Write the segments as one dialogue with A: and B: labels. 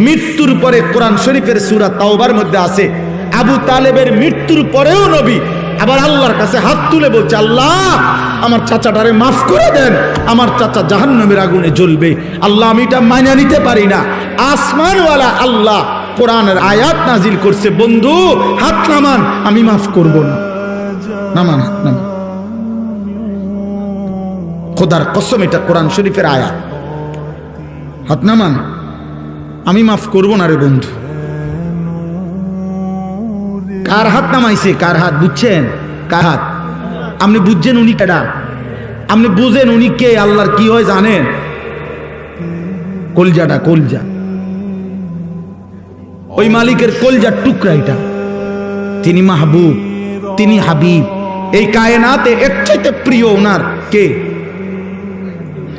A: মৃত্যুর পরে কোরআন শরীফের সূরা তাওবার মধ্যে আছে আবু তালেবের মৃত্যুর পরেও নবী আবার আল্লাহর কাছে হাত তুলে বলছে, আল্লাহ আমার চাচাটারে মাফ করে দেন, আমার চাচা জাহান্নামের আগুনে জ্বলবে। আল্লাহ আমি এটা মাইনা নিতে পারি না। আসমানওয়ালা আল্লাহ কোরআনের আয়াত নাজিল করছে, বন্ধু হাত নামান, আমি মাফ করব না। নামান, হাত নামান। খোদার কসম এটা কোরআন শরীফের আয়াত। হাত নামান, আমি মাফ করব না রে বন্ধু। কার হাত নামাইছে? কার হাত বুঝছেন? কার হাত? আপনি বুঝছেন উনি কেডা? আপনি বুঝেন উনি কে? আল্লাহর কি হয় জানেন? কলজাটা, কলজা, ওই মালিকের কলজার টুকরা এটা। তিনি মাহবুব, তিনি হাবিব, এই কায়নাতে এর চাইতে প্রিয় ওনার কে?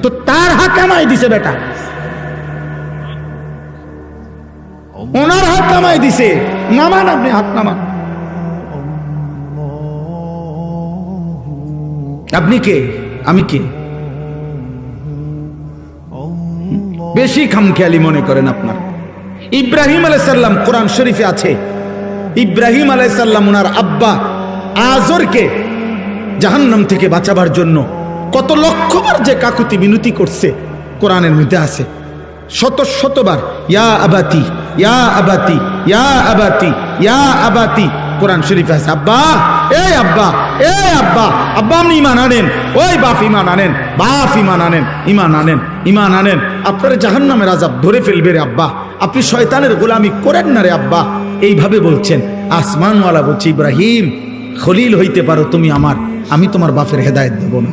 A: তো তার হাত নামাই দিছে বেটা, ওনার হাত নামাই দিছে। নামান, আপনি হাত নামান। আপনি কে? আমি কে? বেশি খামখেয়ালি মনে করেন আপনার। ইব্রাহিম আলাইহিস সালাম কোরআন শরীফে আছে, ইব্রাহিম আলাইহিস সালাম ওনার আব্বা আজরকে জাহান্নাম থেকে বাঁচাবার জন্য কত লক্ষবার যে কাকুতি মিনতি করছে কোরআনের মধ্যে আছে, শত শতবার ইয়া আবাতি, ইয়া আবাতি, ইয়া আবাতি, ইয়া আবাতি কোরআন শরীফে আছে। আব্বা, এই আব্বা, এই আব্বা, আব্বা আপনি ইমান আনেন, ওই বাপ ইমান আনেন, বাপ ইমান আনেন, ইমান আনেন, ইমান আনেন। আপনার জাহান্নামের আযাব ধরে ফেলবে রে আব্বা, আপনি শয়তানের গোলামি করেন না রে আব্বা। এইভাবে বলছেন। আসমানওয়ালা বলছে, ইব্রাহিম খলিল হইতে পারো তুমি আমার, আমি তোমার বাপের হেদায়েত দেব না।